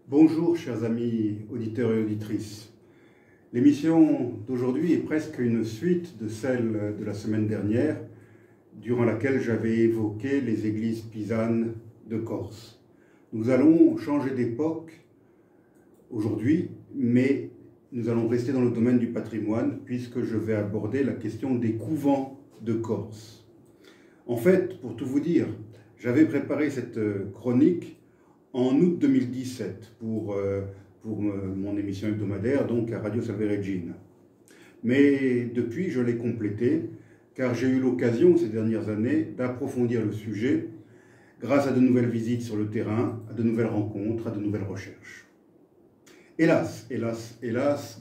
Bonjour chers amis auditeurs et auditrices. L'émission d'aujourd'hui est presque une suite de celle de la semaine dernière, durant laquelle j'avais évoqué les églises pisanes de Corse. Nous allons changer d'époque aujourd'hui, mais nous allons rester dans le domaine du patrimoine puisque je vais aborder la question des couvents de Corse. En fait, pour tout vous dire, j'avais préparé cette chronique en août 2017 pour mon émission hebdomadaire, donc à Radio Salve Regina. Mais depuis, je l'ai complétée, car j'ai eu l'occasion ces dernières années d'approfondir le sujet grâce à de nouvelles visites sur le terrain, à de nouvelles rencontres, à de nouvelles recherches. Hélas,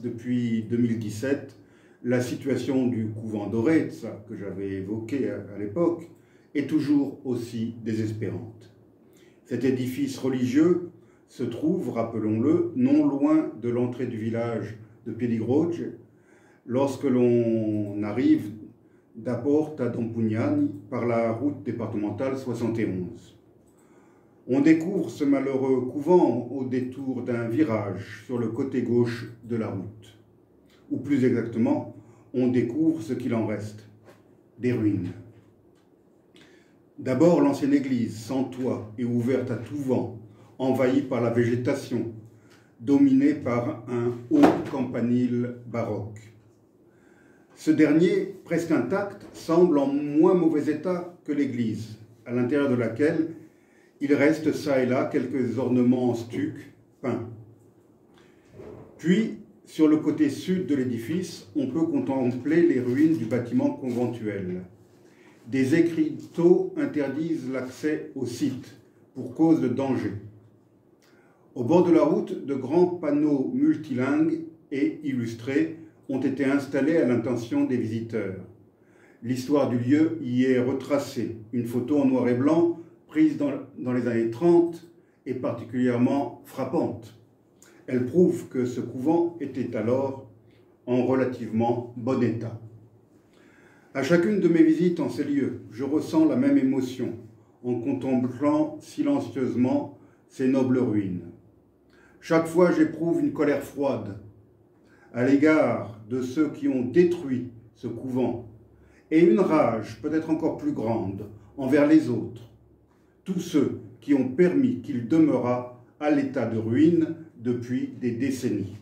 depuis 2017, la situation du couvent d'Orezza, que j'avais évoqué à l'époque, est toujours aussi désespérante. Cet édifice religieux se trouve, rappelons-le, non loin de l'entrée du village de Piedigroce, lorsque l'on arrive d'Aporta à Dampugnani par la route départementale 71. On découvre ce malheureux couvent au détour d'un virage sur le côté gauche de la route. Ou plus exactement, on découvre ce qu'il en reste, des ruines. D'abord l'ancienne église, sans toit et ouverte à tout vent, envahie par la végétation, dominée par un haut campanile baroque. Ce dernier, presque intact, semble en moins mauvais état que l'église, à l'intérieur de laquelle il reste çà et là quelques ornements en stuc peints. Puis, sur le côté sud de l'édifice, on peut contempler les ruines du bâtiment conventuel. Des écriteaux interdisent l'accès au site pour cause de danger. Au bord de la route, de grands panneaux multilingues et illustrés ont été installés à l'intention des visiteurs. L'histoire du lieu y est retracée. Une photo en noir et blanc prise dans les années 30 est particulièrement frappante. Elle prouve que ce couvent était alors en relativement bon état. À chacune de mes visites en ces lieux, je ressens la même émotion en contemplant silencieusement ces nobles ruines. Chaque fois, j'éprouve une colère froide à l'égard de ceux qui ont détruit ce couvent et une rage peut-être encore plus grande envers les autres, tous ceux qui ont permis qu'il demeurât à l'état de ruine depuis des décennies.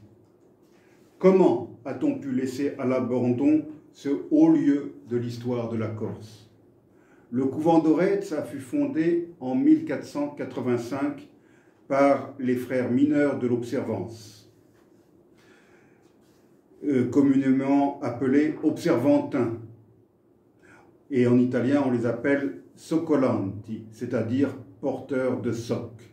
Comment a-t-on pu laisser à l'abandon ce haut lieu de l'histoire de la Corse? Le couvent d'Orezza fut fondé en 1485 par les frères mineurs de l'Observance, communément appelés observantins, et en italien on les appelle soccolanti, c'est-à-dire porteurs de socs.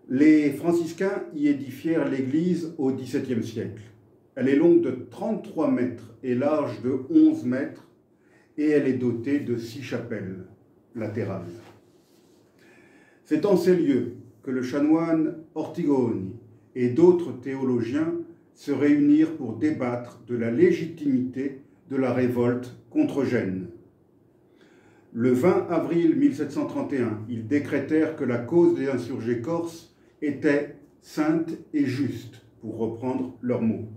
Les franciscains y édifièrent l'église au XVIIe siècle. Elle est longue de 33 mètres et large de 11 mètres et elle est dotée de 6 chapelles latérales. C'est en ces lieux que le chanoine Ortigoni et d'autres théologiens se réunirent pour débattre de la légitimité de la révolte contre Gênes. Le 20 avril 1731, ils décrétèrent que la cause des insurgés corses était sainte et juste, pour reprendre leurs mots.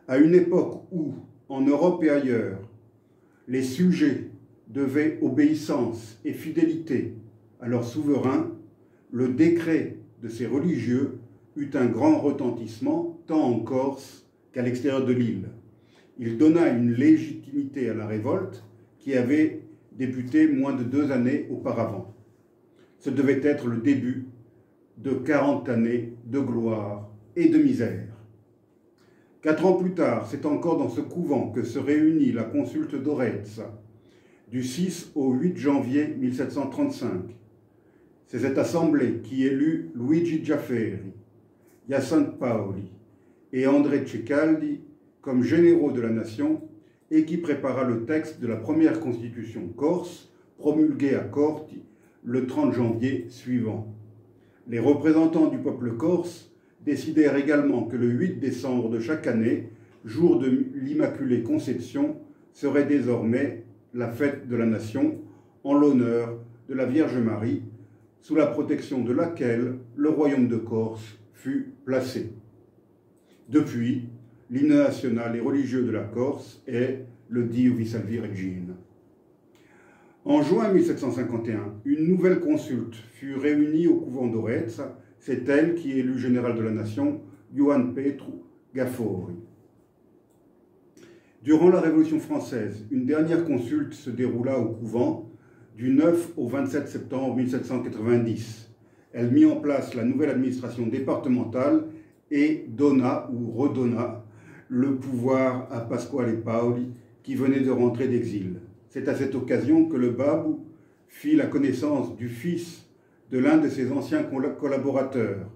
À une époque où, en Europe et ailleurs, les sujets devaient obéissance et fidélité à leur souverain, le décret de ces religieux eut un grand retentissement tant en Corse qu'à l'extérieur de l'île. Il donna une légitimité à la révolte qui avait débuté moins de 2 années auparavant. Ce devait être le début de 40 années de gloire et de misère. 4 ans plus tard, c'est encore dans ce couvent que se réunit la consulte d'Orezza, du 6 au 8 janvier 1735. C'est cette assemblée qui élut Luigi Giafferi, Jacinthe Paoli et André Ceccaldi comme généraux de la nation et qui prépara le texte de la première constitution corse, promulguée à Corti le 30 janvier suivant. Les représentants du peuple corse décidèrent également que le 8 décembre de chaque année, jour de l'Immaculée Conception, serait désormais la fête de la nation en l'honneur de la Vierge Marie, sous la protection de laquelle le royaume de Corse fut placé. Depuis, l'hymne national et religieux de la Corse est le Dio vi salvi regina. En juin 1751, une nouvelle consulte fut réunie au couvent d'Orezza. C'est elle qui élut général de la nation, Juan Petru Gaffori. Durant la Révolution française, une dernière consulte se déroula au couvent du 9 au 27 septembre 1790. Elle mit en place la nouvelle administration départementale et donna ou redonna le pouvoir à Pasquale Paoli qui venait de rentrer d'exil. C'est à cette occasion que le Babou fit la connaissance du fils de l'un de ses anciens collaborateurs,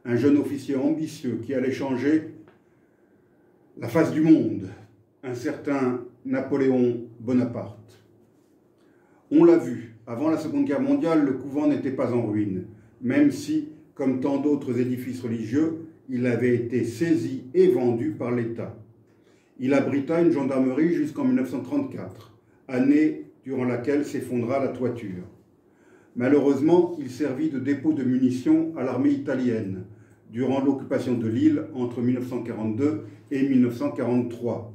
un jeune officier ambitieux qui allait changer la face du monde, un certain Napoléon Bonaparte. On l'a vu, avant la Seconde Guerre mondiale, le couvent n'était pas en ruine, même si, comme tant d'autres édifices religieux, il avait été saisi et vendu par l'État. Il abrita une gendarmerie jusqu'en 1934, année durant laquelle s'effondra la toiture. Malheureusement, il servit de dépôt de munitions à l'armée italienne durant l'occupation de l'île entre 1942 et 1943.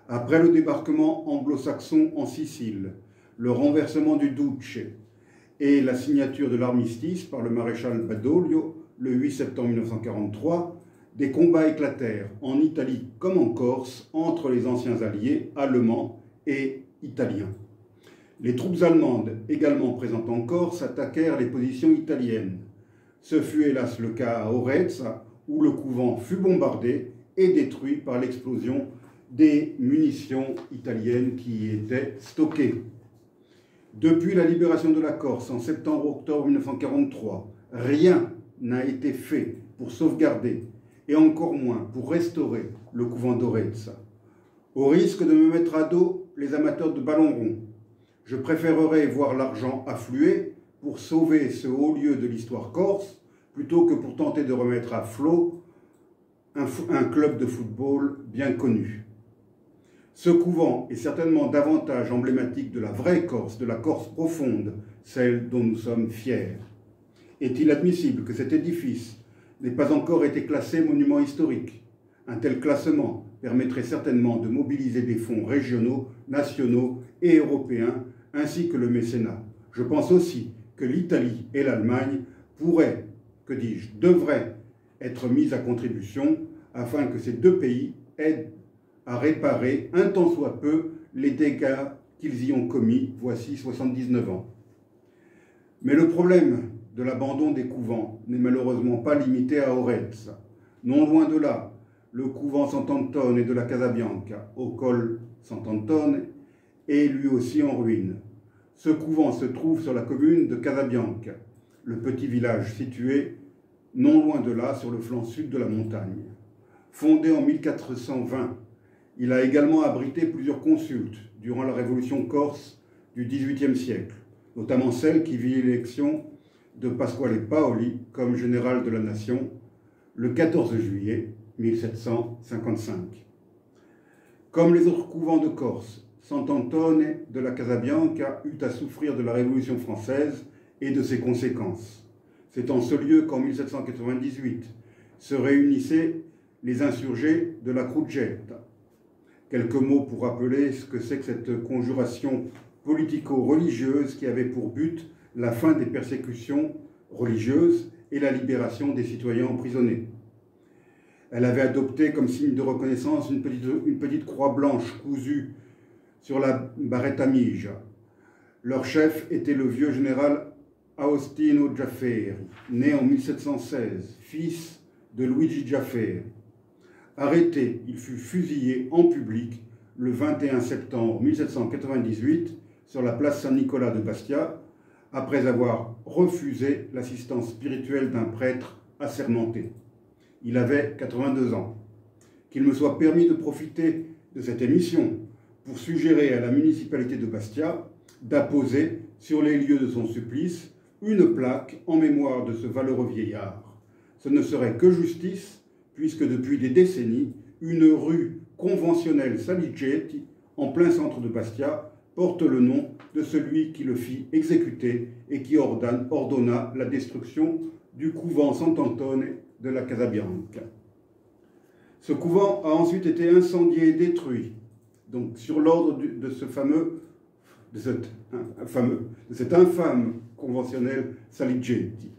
Après le débarquement anglo-saxon en Sicile, le renversement du Duce et la signature de l'armistice par le maréchal Badoglio le 8 septembre 1943, des combats éclatèrent en Italie comme en Corse entre les anciens alliés allemands et italiens. Les troupes allemandes, également présentes en Corse, attaquèrent les positions italiennes. Ce fut hélas le cas à Orezza, où le couvent fut bombardé et détruit par l'explosion des munitions italiennes qui y étaient stockées. Depuis la libération de la Corse en septembre-octobre 1943, rien n'a été fait pour sauvegarder, et encore moins pour restaurer le couvent d'Orezza. Au risque de me mettre à dos les amateurs de ballons ronds, je préférerais voir l'argent affluer pour sauver ce haut lieu de l'histoire corse, plutôt que pour tenter de remettre à flot un club de football bien connu. Ce couvent est certainement davantage emblématique de la vraie Corse, de la Corse profonde, celle dont nous sommes fiers. Est-il admissible que cet édifice n'ait pas encore été classé monument historique? Un tel classement permettrait certainement de mobiliser des fonds régionaux, nationaux et européens, ainsi que le mécénat. Je pense aussi que l'Italie et l'Allemagne pourraient, devraient être mises à contribution afin que ces deux pays aident à réparer un tant soit peu les dégâts qu'ils y ont commis voici 79 ans. Mais le problème de l'abandon des couvents n'est malheureusement pas limité à Orezza. Non loin de là, le couvent Sant'Antone et de la Casabianca, au col Sant'Antone, est lui aussi en ruine. Ce couvent se trouve sur la commune de Casabianca, le petit village situé non loin de là sur le flanc sud de la montagne. Fondé en 1420, il a également abrité plusieurs consultes durant la Révolution corse du XVIIIe siècle, notamment celle qui vit l'élection de Pasquale Paoli comme général de la nation le 14 juillet 1755. Comme les autres couvents de Corse, Sant'Antone de la Casabianca eut à souffrir de la Révolution française et de ses conséquences. C'est en ce lieu qu'en 1798 se réunissaient les insurgés de la Crugetta. Quelques mots pour rappeler ce que c'est que cette conjuration politico-religieuse qui avait pour but la fin des persécutions religieuses et la libération des citoyens emprisonnés. Elle avait adopté comme signe de reconnaissance une petite croix blanche cousue sur la barretta migia. Leur chef était le vieux général Aostino Giafferi, né en 1716, fils de Luigi Giafferi. Arrêté, il fut fusillé en public le 21 septembre 1798 sur la place Saint-Nicolas de Bastia, après avoir refusé l'assistance spirituelle d'un prêtre assermenté. Il avait 82 ans. Qu'il me soit permis de profiter de cette émission pour suggérer à la municipalité de Bastia d'apposer sur les lieux de son supplice une plaque en mémoire de ce valeureux vieillard. Ce ne serait que justice, puisque depuis des décennies, une rue conventionnelle Salicetti, en plein centre de Bastia, porte le nom de celui qui le fit exécuter et qui ordonna la destruction du couvent Sant'Antone de la Casabianca. Ce couvent a ensuite été incendié et détruit, donc sur l'ordre de cet infâme conventionnel Saligeti.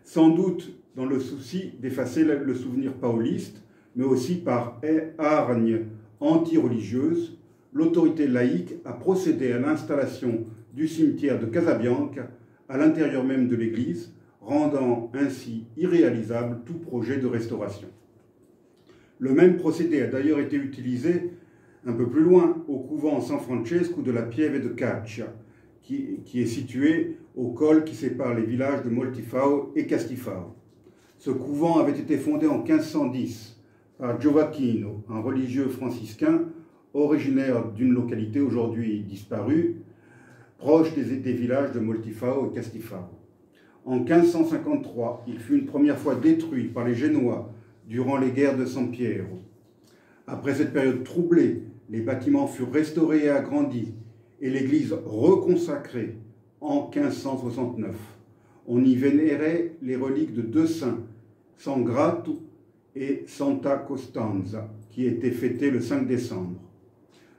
Sans doute dans le souci d'effacer le souvenir pauliste, mais aussi par hargne anti-religieuse, l'autorité laïque a procédé à l'installation du cimetière de Casabianca à l'intérieur même de l'église, rendant ainsi irréalisable tout projet de restauration. Le même procédé a d'ailleurs été utilisé un peu plus loin au couvent San Francesco de la Pieve de Caccia, qui est situé au col qui sépare les villages de Moltifao et Castifao. Ce couvent avait été fondé en 1510 par Giovacchino, un religieux franciscain originaire d'une localité aujourd'hui disparue, proche des villages de Moltifao et Castifao. En 1553, il fut une première fois détruit par les Génois durant les guerres de San Piero. Après cette période troublée, les bâtiments furent restaurés et agrandis et l'église reconsacrée en 1569. On y vénérait les reliques de deux saints, San Grato et Santa Costanza, qui étaient fêtés le 5 décembre.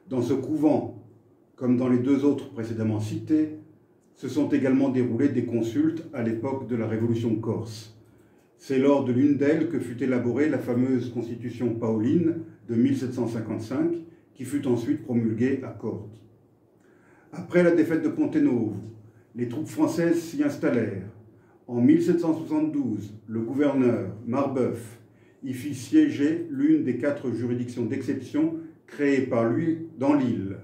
Dans ce couvent, comme dans les deux autres précédemment cités, se sont également déroulés des consultes à l'époque de la Révolution corse. C'est lors de l'une d'elles que fut élaborée la fameuse Constitution pauline de 1755, qui fut ensuite promulguée à Corte. Après la défaite de Ponte Novo, les troupes françaises s'y installèrent. En 1772, le gouverneur Marbeuf y fit siéger l'une des 4 juridictions d'exception créées par lui dans l'île.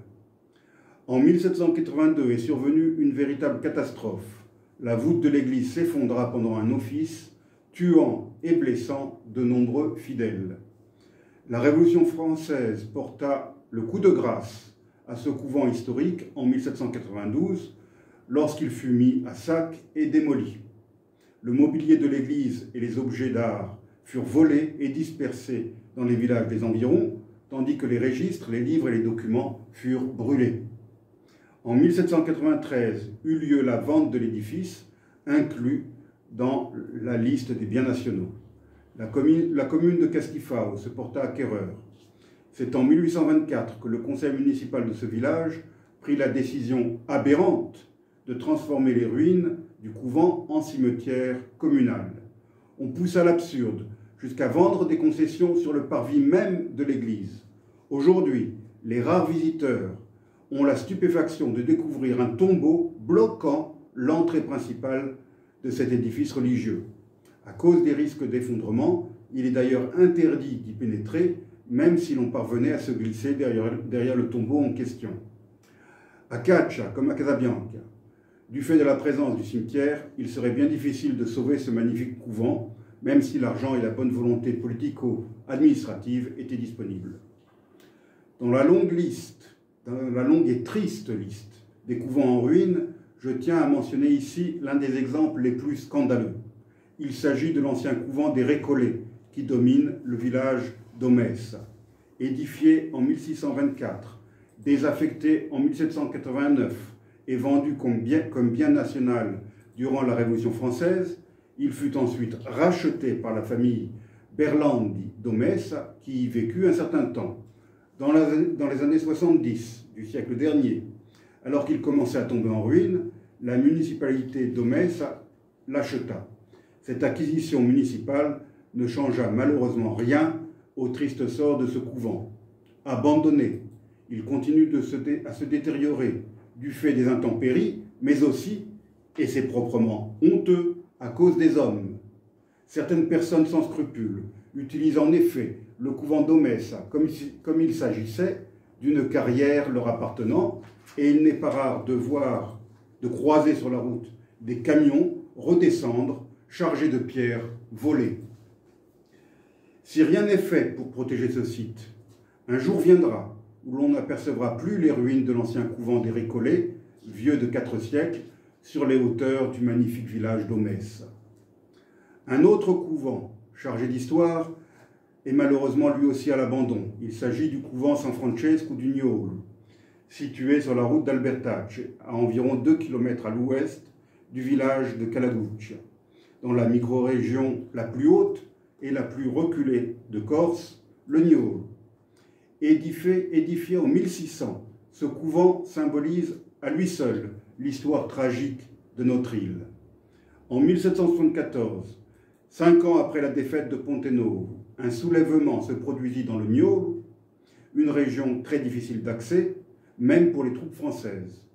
En 1782 est survenue une véritable catastrophe. La voûte de l'église s'effondra pendant un office, tuant et blessant de nombreux fidèles. La Révolution française porta le coup de grâce à ce couvent historique en 1792, lorsqu'il fut mis à sac et démoli. Le mobilier de l'église et les objets d'art furent volés et dispersés dans les villages des environs, tandis que les registres, les livres et les documents furent brûlés. En 1793 eut lieu la vente de l'édifice, inclus dans la liste des biens nationaux. La commune de Castifao se porta acquéreur. C'est en 1824 que le conseil municipal de ce village prit la décision aberrante de transformer les ruines du couvent en cimetière communal. On poussa l'absurde jusqu'à vendre des concessions sur le parvis même de l'église. Aujourd'hui, les rares visiteurs ont la stupéfaction de découvrir un tombeau bloquant l'entrée principale de cet édifice religieux. À cause des risques d'effondrement, il est d'ailleurs interdit d'y pénétrer, même si l'on parvenait à se glisser derrière le tombeau en question. À Caccia, comme à Casabianca, du fait de la présence du cimetière, il serait bien difficile de sauver ce magnifique couvent, même si l'argent et la bonne volonté politico-administrative étaient disponibles. Dans la longue et triste liste des couvents en ruine, je tiens à mentionner ici l'un des exemples les plus scandaleux. Il s'agit de l'ancien couvent des Récollets, qui domine le village d'Omessa. Édifié en 1624, désaffecté en 1789 et vendu comme bien national durant la Révolution française, il fut ensuite racheté par la famille Berlandi d'Omessa, qui y vécut un certain temps. Dans les années 70 du siècle dernier, alors qu'il commençait à tomber en ruine, la municipalité d'Omessa l'acheta. Cette acquisition municipale ne changea malheureusement rien au triste sort de ce couvent. Abandonné, il continue à se détériorer du fait des intempéries, mais aussi, et c'est proprement honteux, à cause des hommes. Certaines personnes sans scrupules utilisent en effet le couvent d'Omessa comme il s'agissait d'une carrière leur appartenant, et il n'est pas rare de croiser sur la route des camions redescendre chargés de pierres volées. Si rien n'est fait pour protéger ce site, un jour viendra où l'on n'apercevra plus les ruines de l'ancien couvent des Récollets, vieux de 4 siècles, sur les hauteurs du magnifique village d'Omessa. Un autre couvent, chargé d'histoire, est malheureusement lui aussi à l'abandon. Il s'agit du couvent San Francesco du Gnolo. situé sur la route d'Albertacce, à environ 2 km à l'ouest du village de Caladuccia, dans la micro-région la plus haute et la plus reculée de Corse, le Niolo. Édifié en 1600, ce couvent symbolise à lui seul l'histoire tragique de notre île. En 1774, 5 ans après la défaite de Ponte Novo, un soulèvement se produisit dans le Niolo, une région très difficile d'accès, même pour les troupes françaises.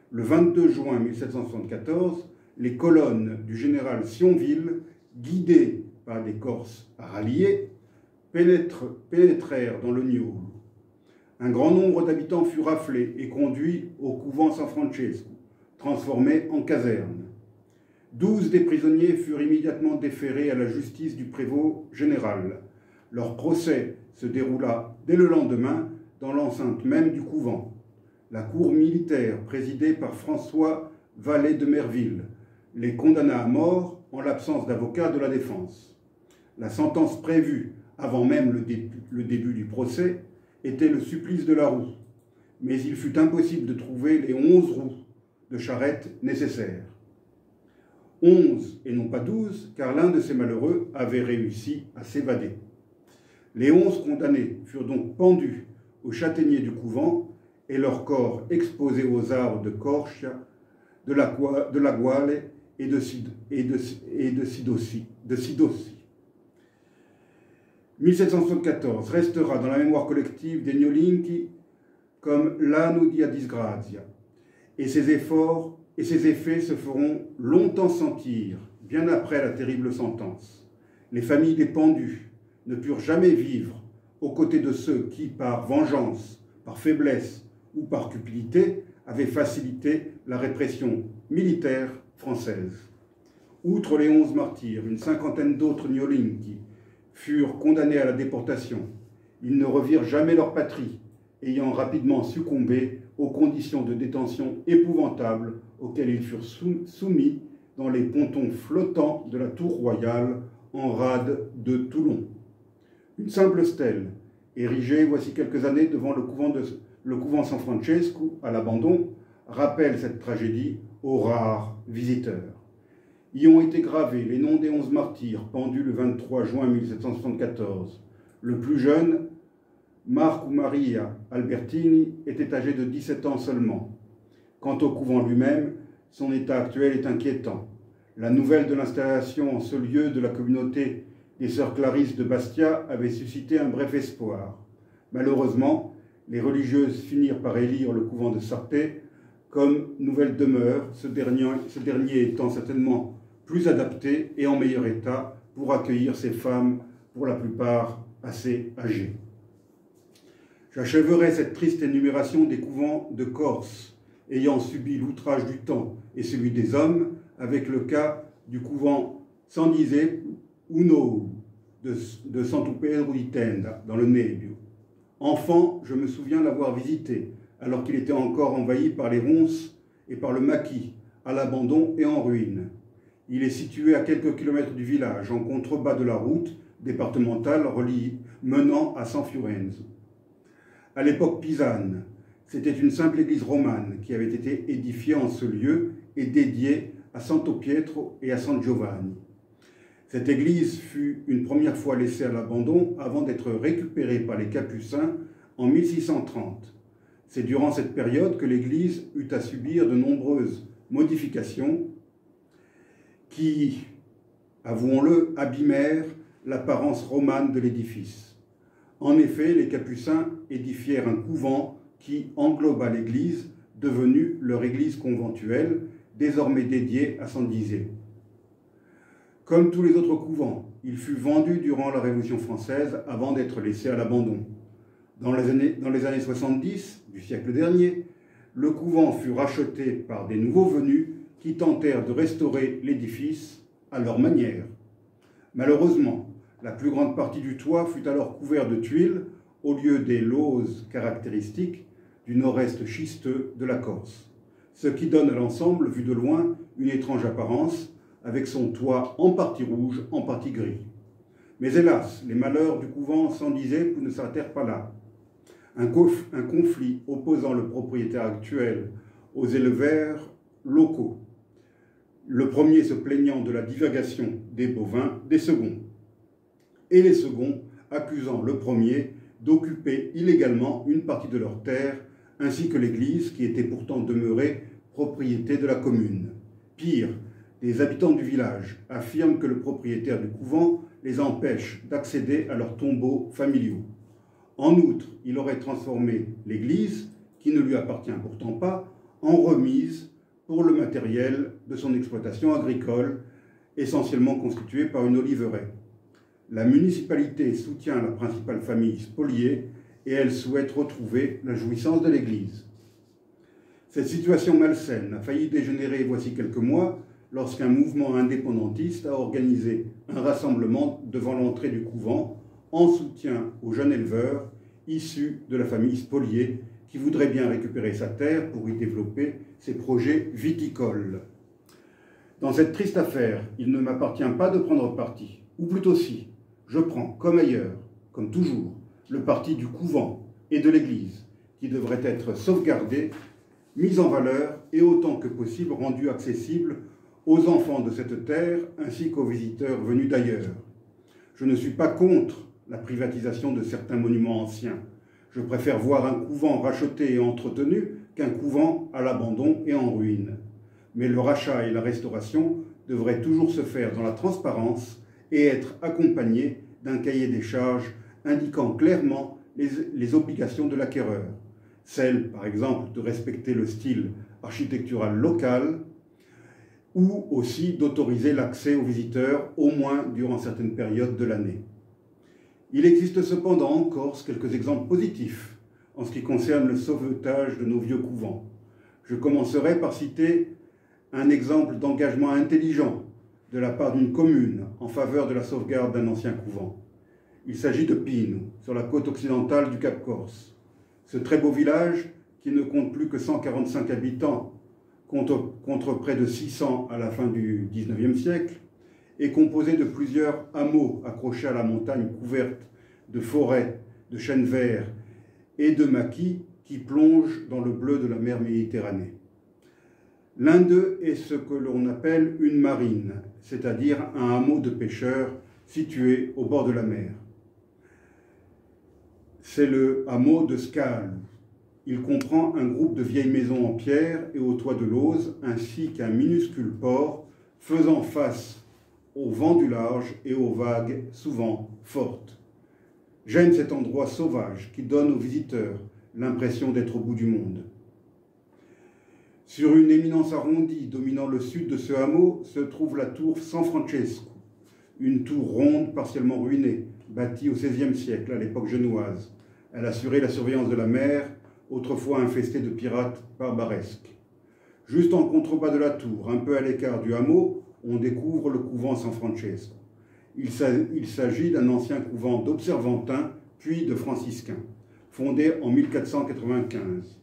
Le 22 juin 1774, les colonnes du général Sionville, guidées par des Corses ralliés, pénétrèrent dans le Niolo. Un grand nombre d'habitants fut raflé et conduit au couvent San Francesco, transformé en caserne. 12 des prisonniers furent immédiatement déférés à la justice du prévôt général. Leur procès se déroula dès le lendemain dans l'enceinte même du couvent. La cour militaire, présidée par François Vallée de Merville, les condamna à mort en l'absence d'avocat de la défense. La sentence prévue, avant même le début du procès, était le supplice de la roue, mais il fut impossible de trouver les 11 roues de charrette nécessaires. 11 et non pas 12, car l'un de ces malheureux avait réussi à s'évader. Les 11 condamnés furent donc pendus aux châtaigniers du couvent et leurs corps exposés aux arbres de Corcia, de la Guale et de Sidossi. 1774 restera dans la mémoire collective des Gnolinchi comme l'anno dia disgrazia, et ses effets se feront longtemps sentir, bien après la terrible sentence. Les familles des pendus ne purent jamais vivre aux côtés de ceux qui, par vengeance, par faiblesse ou par cupidité, avaient facilité la répression militaire française. Outre les 11 martyrs, une cinquantaine d'autres Gnolinchi furent condamnés à la déportation. Ils ne revirent jamais leur patrie, ayant rapidement succombé aux conditions de détention épouvantables auxquelles ils furent soumis dans les pontons flottants de la tour royale en rade de Toulon. Une simple stèle, érigée voici quelques années devant le couvent San Francesco à l'abandon, rappelle cette tragédie aux rares visiteurs. Y ont été gravés les noms des 11 martyrs pendus le 23 juin 1774. Le plus jeune, Marco Maria Albertini, était âgé de 17 ans seulement. Quant au couvent lui-même, son état actuel est inquiétant. La nouvelle de l'installation en ce lieu de la communauté des sœurs Clarisses de Bastia avait suscité un bref espoir. Malheureusement, les religieuses finirent par élire le couvent de Sarthe comme nouvelle demeure, ce dernier étant certainement plus adapté et en meilleur état pour accueillir ces femmes, pour la plupart assez âgées. J'achèverai cette triste énumération des couvents de Corse, ayant subi l'outrage du temps et celui des hommes, avec le cas du couvent San Giuseppe Uno de Santo Pedro di Tenda, dans le Nebbio. Enfant, je me souviens l'avoir visité, alors qu'il était encore envahi par les ronces et par le maquis, à l'abandon et en ruine. Il est situé à quelques kilomètres du village, en contrebas de la route départementale menant à San Fiorenzo. À l'époque pisane, c'était une simple église romane qui avait été édifiée en ce lieu et dédiée à Santo Pietro et à San Giovanni. Cette église fut une première fois laissée à l'abandon avant d'être récupérée par les Capucins en 1630. C'est durant cette période que l'église eut à subir de nombreuses modifications qui, avouons-le, abîmèrent l'apparence romane de l'édifice. En effet, les Capucins édifièrent un couvent qui engloba l'église, devenue leur église conventuelle, désormais dédiée à San Giuseppe. Comme tous les autres couvents, il fut vendu durant la Révolution française avant d'être laissé à l'abandon. Dans les années 70 du siècle dernier, le couvent fut racheté par des nouveaux venus qui tentèrent de restaurer l'édifice à leur manière. Malheureusement, la plus grande partie du toit fut alors couvert de tuiles au lieu des lauses caractéristiques du nord-est schisteux de la Corse, ce qui donne à l'ensemble, vu de loin, une étrange apparence, avec son toit en partie rouge, en partie gris. Mais hélas, les malheurs du couvent San Giuseppe ne s'arrêtèrent pas là. un conflit opposant le propriétaire actuel aux éleveurs locaux, le premier se plaignant de la divagation des bovins des seconds, et les seconds accusant le premier d'occuper illégalement une partie de leurs terres, ainsi que l'église qui était pourtant demeurée propriété de la commune. Pire, les habitants du village affirment que le propriétaire du couvent les empêche d'accéder à leurs tombeaux familiaux. En outre, il aurait transformé l'église, qui ne lui appartient pourtant pas, en remise pour le matériel de son exploitation agricole, essentiellement constituée par une oliveraie. La municipalité soutient la principale famille spoliée et elle souhaite retrouver la jouissance de l'église. Cette situation malsaine a failli dégénérer voici quelques mois lorsqu'un mouvement indépendantiste a organisé un rassemblement devant l'entrée du couvent en soutien aux jeunes éleveurs issus de la famille spoliée qui voudrait bien récupérer sa terre pour y développer ses projets viticoles. Dans cette triste affaire, il ne m'appartient pas de prendre parti, ou plutôt si, je prends, comme ailleurs, comme toujours, le parti du couvent et de l'église, qui devrait être sauvegardé, mis en valeur et autant que possible rendu accessible aux enfants de cette terre ainsi qu'aux visiteurs venus d'ailleurs. Je ne suis pas contre la privatisation de certains monuments anciens. Je préfère voir un couvent racheté et entretenu qu'un couvent à l'abandon et en ruine. Mais le rachat et la restauration devraient toujours se faire dans la transparence et être accompagnés d'un cahier des charges indiquant clairement les obligations de l'acquéreur. Celle, par exemple, de respecter le style architectural local ou aussi d'autoriser l'accès aux visiteurs, au moins durant certaines périodes de l'année. Il existe cependant en Corse quelques exemples positifs en ce qui concerne le sauvetage de nos vieux couvents. Je commencerai par citer un exemple d'engagement intelligent de la part d'une commune en faveur de la sauvegarde d'un ancien couvent. Il s'agit de Pino, sur la côte occidentale du Cap Corse. Ce très beau village, qui ne compte plus que 145 habitants, contre près de 600 à la fin du XIXe siècle, est composé de plusieurs hameaux accrochés à la montagne couverte de forêts, de chênes verts et de maquis qui plongent dans le bleu de la mer Méditerranée. L'un d'eux est ce que l'on appelle une marine, c'est-à-dire un hameau de pêcheurs situé au bord de la mer. C'est le hameau de Scale. Il comprend un groupe de vieilles maisons en pierre et au toit de lauze, ainsi qu'un minuscule port faisant face au vent du large et aux vagues souvent fortes. J'aime cet endroit sauvage qui donne aux visiteurs l'impression d'être au bout du monde. Sur une éminence arrondie dominant le sud de ce hameau se trouve la tour San Francesco, une tour ronde partiellement ruinée, bâtie au XVIe siècle, à l'époque génoise. Elle assurait la surveillance de la mer, autrefois infestée de pirates barbaresques. Juste en contrebas de la tour, un peu à l'écart du hameau, on découvre le couvent San Francesco. Il s'agit d'un ancien couvent d'observantins, puis de franciscains, fondé en 1495.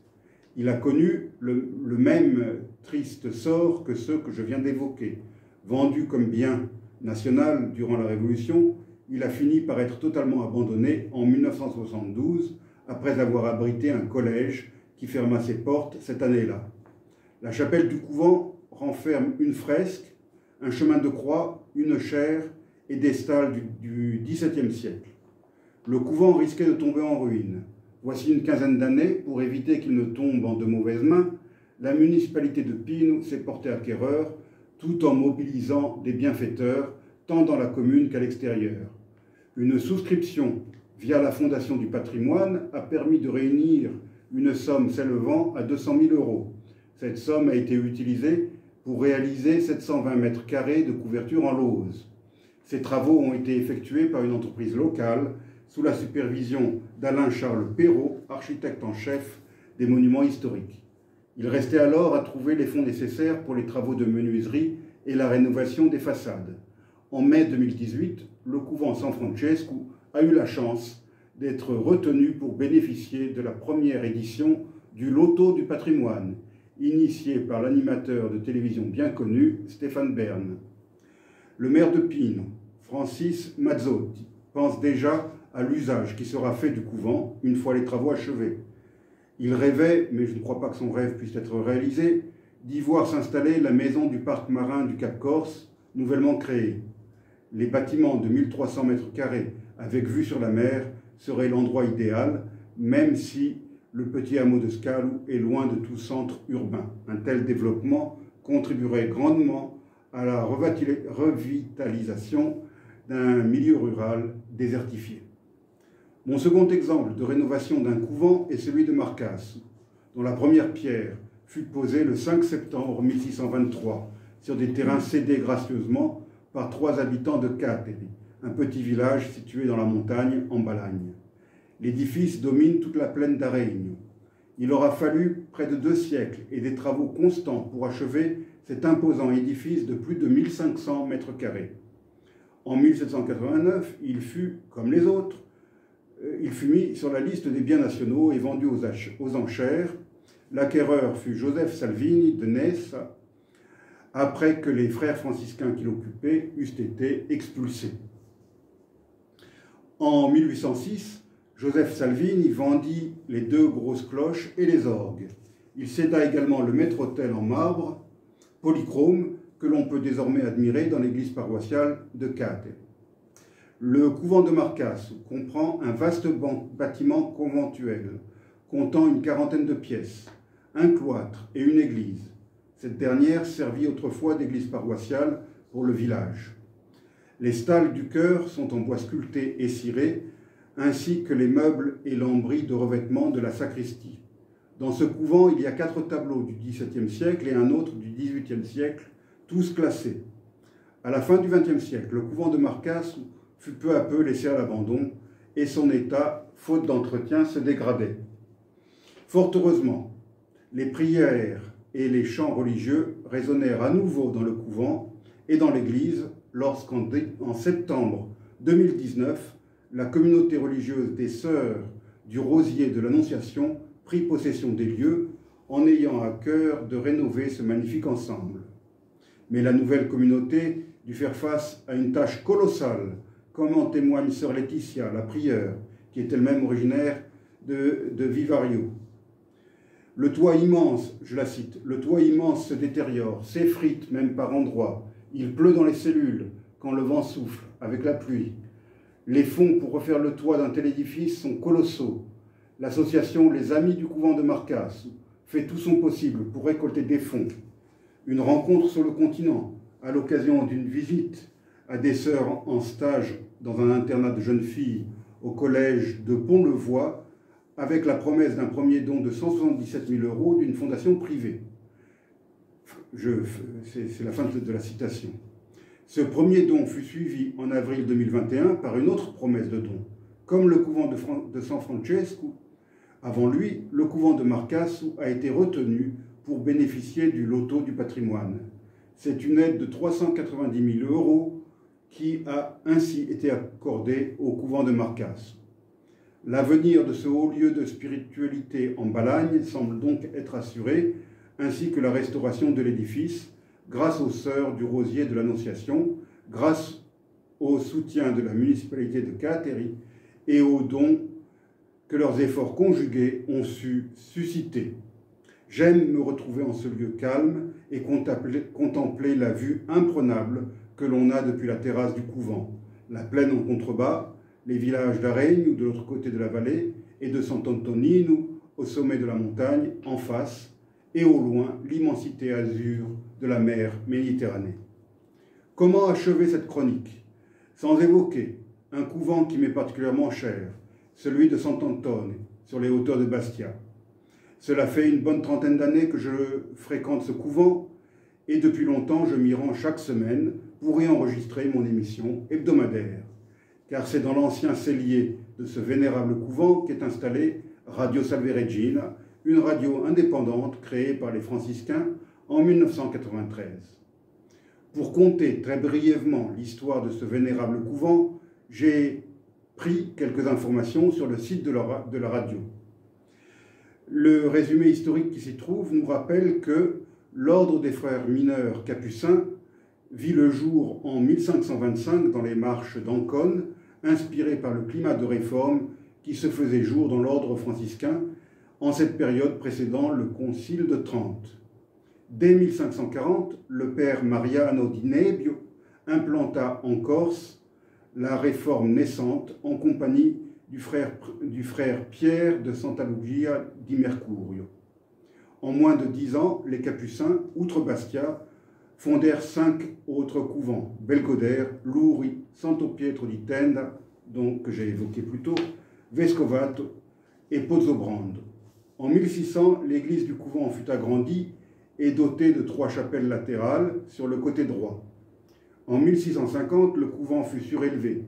Il a connu le même triste sort que ceux que je viens d'évoquer. Vendu comme bien national durant la Révolution, il a fini par être totalement abandonné en 1972, après avoir abrité un collège qui ferma ses portes cette année-là. La chapelle du couvent renferme une fresque, un chemin de croix, une chaire et des stalles du XVIIe siècle. Le couvent risquait de tomber en ruine. Voici une quinzaine d'années, pour éviter qu'il ne tombe en de mauvaises mains, la municipalité de Pino s'est portée acquéreur, tout en mobilisant des bienfaiteurs, tant dans la commune qu'à l'extérieur. Une souscription via la Fondation du patrimoine a permis de réunir une somme s'élevant à 200 000 €. Cette somme a été utilisée pour réaliser 720 mètres carrés de couverture en lauze. Ces travaux ont été effectués par une entreprise locale sous la supervision d'Alain-Charles Perrault, architecte en chef des monuments historiques. Il restait alors à trouver les fonds nécessaires pour les travaux de menuiserie et la rénovation des façades. En mai 2018, le couvent San Francesco a eu la chance d'être retenu pour bénéficier de la première édition du Loto du patrimoine, initié par l'animateur de télévision bien connu, Stéphane Bern. Le maire de Pino, Francis Mazzotti, pense déjà à l'usage qui sera fait du couvent une fois les travaux achevés. Il rêvait, mais je ne crois pas que son rêve puisse être réalisé, d'y voir s'installer la maison du parc marin du Cap Corse, nouvellement créée. Les bâtiments de 1300 mètres carrés avec vue sur la mer seraient l'endroit idéal, même si le petit hameau de Scalou est loin de tout centre urbain. Un tel développement contribuerait grandement à la revitalisation d'un milieu rural désertifié. Mon second exemple de rénovation d'un couvent est celui de Marcasse, dont la première pierre fut posée le 5 septembre 1623 sur des terrains cédés gracieusement par 3 habitants de Cateri, un petit village situé dans la montagne en Balagne. L'édifice domine toute la plaine d'Aregno. Il aura fallu près de 2 siècles et des travaux constants pour achever cet imposant édifice de plus de 1500 mètres carrés. En 1789, il fut, comme les autres, il fut mis sur la liste des biens nationaux et vendu aux enchères. L'acquéreur fut Joseph Salvini de Nessa, après que les frères franciscains qui l'occupaient eussent été expulsés. En 1806, Joseph Salvini vendit les 2 grosses cloches et les orgues. Il céda également le maître-autel en marbre, polychrome, que l'on peut désormais admirer dans l'église paroissiale de Cateri. Le couvent de Marcasse comprend un vaste bâtiment conventuel, comptant une 40aine de pièces, un cloître et une église. Cette dernière servit autrefois d'église paroissiale pour le village. Les stalles du chœur sont en bois sculpté et ciré, ainsi que les meubles et lambris de revêtement de la sacristie. Dans ce couvent, il y a 4 tableaux du XVIIe siècle et un autre du XVIIIe siècle, tous classés. À la fin du XXe siècle, le couvent de Marcasse fut peu à peu laissé à l'abandon et son état, faute d'entretien, se dégradait. Fort heureusement, les prières et les chants religieux résonnèrent à nouveau dans le couvent et dans l'église lorsqu'en septembre 2019, la communauté religieuse des Sœurs du Rosier de l'Annonciation prit possession des lieux en ayant à cœur de rénover ce magnifique ensemble. Mais la nouvelle communauté dut faire face à une tâche colossale, comme en témoigne sœur Laetitia, la prieure, qui est elle-même originaire de Vivario. Le toit immense, je la cite, le toit immense se détériore, s'effrite même par endroits. Il pleut dans les cellules quand le vent souffle avec la pluie. Les fonds pour refaire le toit d'un tel édifice sont colossaux. L'association Les Amis du couvent de Marcasse fait tout son possible pour récolter des fonds. Une rencontre sur le continent, à l'occasion d'une visite à des sœurs en stage dans un internat de jeunes filles au collège de Pont-le-Voix, avec la promesse d'un premier don de 177 000 € d'une fondation privée. C'est la fin de la citation. Ce premier don fut suivi en avril 2021 par une autre promesse de don. Comme le couvent de San Francesco, avant lui, le couvent de Marcasse a été retenu pour bénéficier du loto du patrimoine. C'est une aide de 390 000 € qui a ainsi été accordée au couvent de Marcasse. L'avenir de ce haut lieu de spiritualité en Balagne semble donc être assuré, ainsi que la restauration de l'édifice, grâce aux Sœurs du Rosier de l'Annonciation, grâce au soutien de la municipalité de Cateri et aux dons que leurs efforts conjugués ont su susciter. J'aime me retrouver en ce lieu calme et contempler la vue imprenable que l'on a depuis la terrasse du couvent, la plaine en contrebas, les villages d'Aregno de l'autre côté de la vallée et de Sant'Antonino au sommet de la montagne en face, et au loin l'immensité azur de la mer Méditerranée. Comment achever cette chronique sans évoquer un couvent qui m'est particulièrement cher, celui de Sant'Antone, sur les hauteurs de Bastia. Cela fait une bonne trentaine d'années que je fréquente ce couvent et depuis longtemps je m'y rends chaque semaine pour y enregistrer mon émission hebdomadaire. Car c'est dans l'ancien cellier de ce vénérable couvent qu'est installée Radio Salve Regina, une radio indépendante créée par les franciscains en 1993. Pour conter très brièvement l'histoire de ce vénérable couvent, j'ai pris quelques informations sur le site de la radio. Le résumé historique qui s'y trouve nous rappelle que l'ordre des frères mineurs capucins vit le jour en 1525 dans les marches d'Ancône, inspiré par le climat de réforme qui se faisait jour dans l'ordre franciscain en cette période précédant le Concile de Trente. Dès 1540, le père Mariano di Nebbio implanta en Corse la réforme naissante en compagnie du frère Pierre de Santa Lucia di Mercurio. En moins de 10 ans, les Capucins, outre Bastia, fondèrent 5 autres couvents, Belgodère, Louri, Santo Pietro di Tenda, que j'ai évoqué plus tôt, Vescovato et Pozzobrando. En 1600, l'église du couvent fut agrandie et dotée de 3 chapelles latérales sur le côté droit. En 1650, le couvent fut surélevé.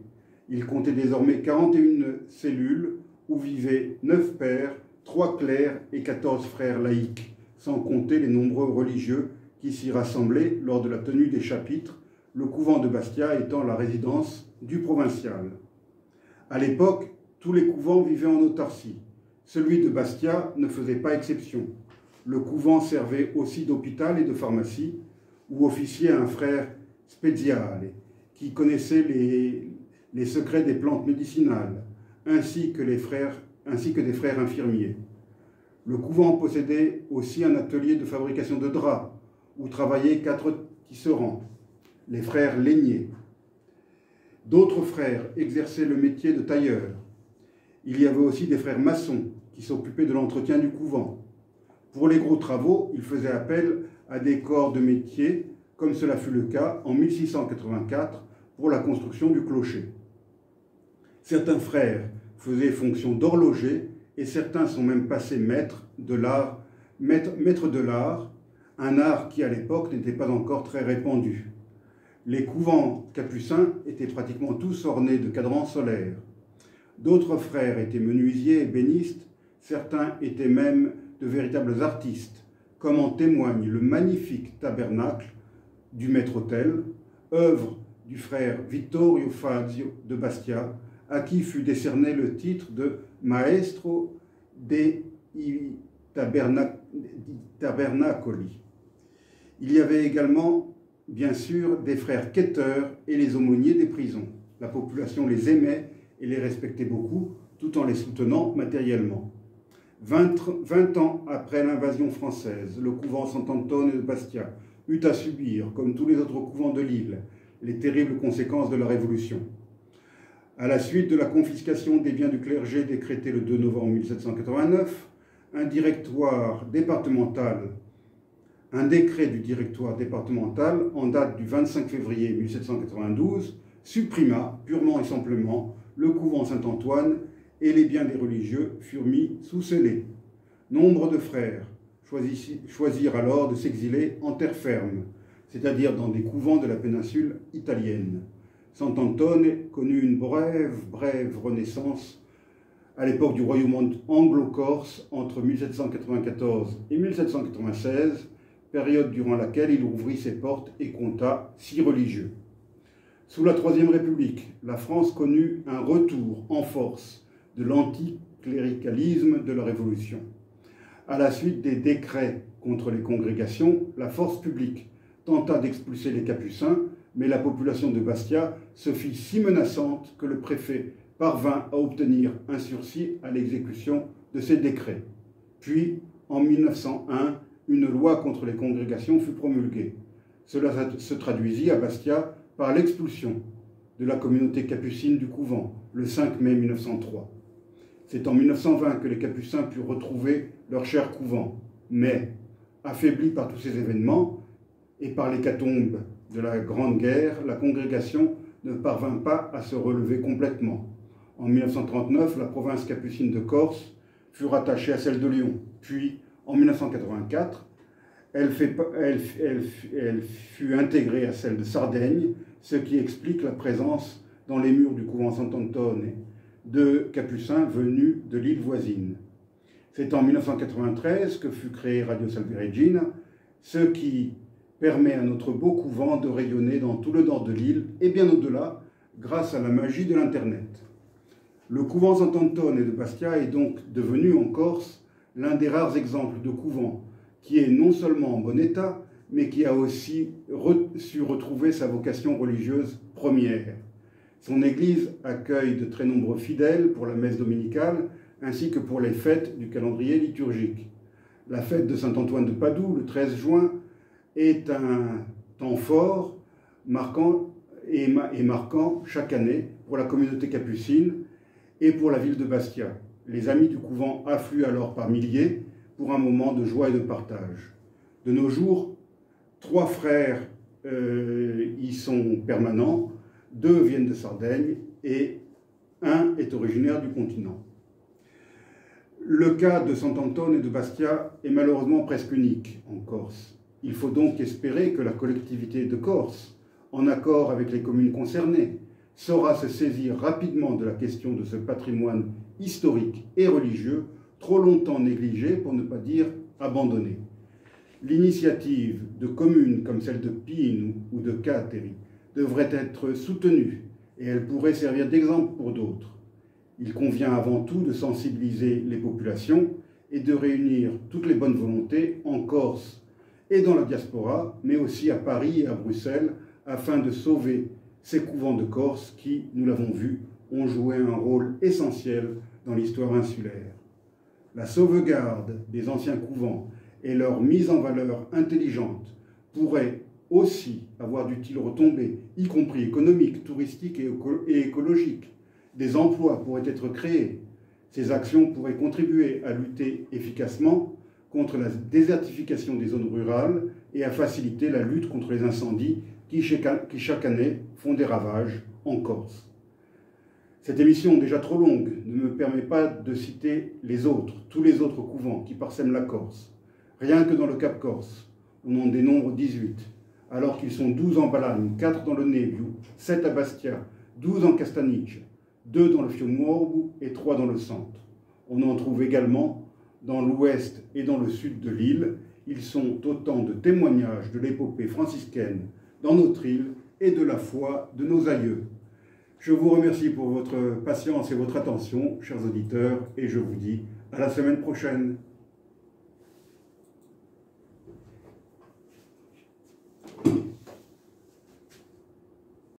Il comptait désormais 41 cellules où vivaient 9 pères, 3 clercs et 14 frères laïcs, sans compter les nombreux religieux qui s'y rassemblaient lors de la tenue des chapitres, le couvent de Bastia étant la résidence du provincial. À l'époque, tous les couvents vivaient en autarcie. Celui de Bastia ne faisait pas exception. Le couvent servait aussi d'hôpital et de pharmacie, où officiait un frère speziale, qui connaissait les secrets des plantes médicinales, ainsi que des frères infirmiers. Le couvent possédait aussi un atelier de fabrication de draps, où travaillaient 4 tisserands, les frères lainiers. D'autres frères exerçaient le métier de tailleur. Il y avait aussi des frères maçons qui s'occupaient de l'entretien du couvent. Pour les gros travaux, ils faisaient appel à des corps de métier, comme cela fut le cas en 1684 pour la construction du clocher. Certains frères faisaient fonction d'horloger et certains sont même passés maîtres de l'art, un art qui à l'époque n'était pas encore très répandu. Les couvents capucins étaient pratiquement tous ornés de cadrans solaires. D'autres frères étaient menuisiers et bénistes, certains étaient même de véritables artistes, comme en témoigne le magnifique tabernacle du maître-autel, œuvre du frère Vittorio Fazio de Bastia, à qui fut décerné le titre de Maestro dei Tabernacoli. Il y avait également, bien sûr, des frères quêteurs et les aumôniers des prisons. La population les aimait et les respectait beaucoup, tout en les soutenant matériellement. 20 ans après l'invasion française, le couvent Sant'Antone de Bastia eut à subir, comme tous les autres couvents de l'île, les terribles conséquences de la Révolution. À la suite de la confiscation des biens du clergé décrétée le 2 novembre 1789, un décret du directoire départemental en date du 25 février 1792 supprima purement et simplement le couvent Saint-Antoine et les biens des religieux furent mis sous scellé. Nombre de frères choisirent alors de s'exiler en terre ferme, c'est-à-dire dans des couvents de la péninsule italienne. Sant'Antone connut une brève renaissance à l'époque du royaume anglo-corse entre 1794 et 1796, période durant laquelle il ouvrit ses portes et compta 6 religieux. Sous la Troisième République, la France connut un retour en force de l'anticléricalisme de la Révolution. À la suite des décrets contre les congrégations, la force publique tenta d'expulser les Capucins, mais la population de Bastia se fit si menaçante que le préfet parvint à obtenir un sursis à l'exécution de ces décrets. Puis, en 1901, une loi contre les congrégations fut promulguée. Cela se traduisit à Bastia par l'expulsion de la communauté capucine du couvent, le 5 mai 1903. C'est en 1920 que les Capucins purent retrouver leur cher couvent, mais, affaiblis par tous ces événements et par l'hécatombe de la Grande Guerre, la congrégation ne parvint pas à se relever complètement. En 1939, la province capucine de Corse fut rattachée à celle de Lyon. Puis, en 1984, elle fut intégrée à celle de Sardaigne, ce qui explique la présence dans les murs du couvent Sant'Antone de Capucins venus de l'île voisine. C'est en 1993 que fut créée Radio Salve Regina, ce qui permet à notre beau couvent de rayonner dans tout le nord de l'île et bien au-delà grâce à la magie de l'Internet. Le couvent Sant'Antone de Bastia est donc devenu en Corse l'un des rares exemples de couvent qui est non seulement en bon état, mais qui a aussi su retrouver sa vocation religieuse première. Son église accueille de très nombreux fidèles pour la messe dominicale ainsi que pour les fêtes du calendrier liturgique. La fête de Saint-Antoine de Padoue, le 13 juin, est un temps fort marquant chaque année pour la communauté capucine et pour la ville de Bastia. Les amis du couvent affluent alors par milliers pour un moment de joie et de partage. De nos jours, 3 frères y sont permanents, 2 viennent de Sardaigne et 1 est originaire du continent. Le cas de Sant'Antone et de Bastia est malheureusement presque unique en Corse. Il faut donc espérer que la collectivité de Corse, en accord avec les communes concernées, saura se saisir rapidement de la question de ce patrimoine historique et religieux, trop longtemps négligé, pour ne pas dire abandonné. L'initiative de communes comme celle de Pine ou de Cateri devrait être soutenue et elle pourrait servir d'exemple pour d'autres. Il convient avant tout de sensibiliser les populations et de réunir toutes les bonnes volontés en Corse et dans la diaspora, mais aussi à Paris et à Bruxelles, afin de sauver ces couvents de Corse qui, nous l'avons vu, ont joué un rôle essentiel dans l'histoire insulaire. La sauvegarde des anciens couvents et leur mise en valeur intelligente pourraient aussi avoir d'utiles retombées, y compris économiques, touristiques et écologiques. Des emplois pourraient être créés. Ces actions pourraient contribuer à lutter efficacement contre la désertification des zones rurales et à faciliter la lutte contre les incendies qui chaque année font des ravages en Corse. Cette émission, déjà trop longue, ne me permet pas de citer tous les autres couvents qui parsèment la Corse. Rien que dans le Cap Corse, on en dénombre 18, alors qu'ils sont 12 en Balagne, 4 dans le Neviu, 7 à Bastia, 12 en Castaniche, 2 dans le Fiumorbu et 3 dans le centre. On en trouve également dans l'ouest et dans le sud de l'île. Ils sont autant de témoignages de l'épopée franciscaine dans notre île et de la foi de nos aïeux. Je vous remercie pour votre patience et votre attention, chers auditeurs, et je vous dis à la semaine prochaine.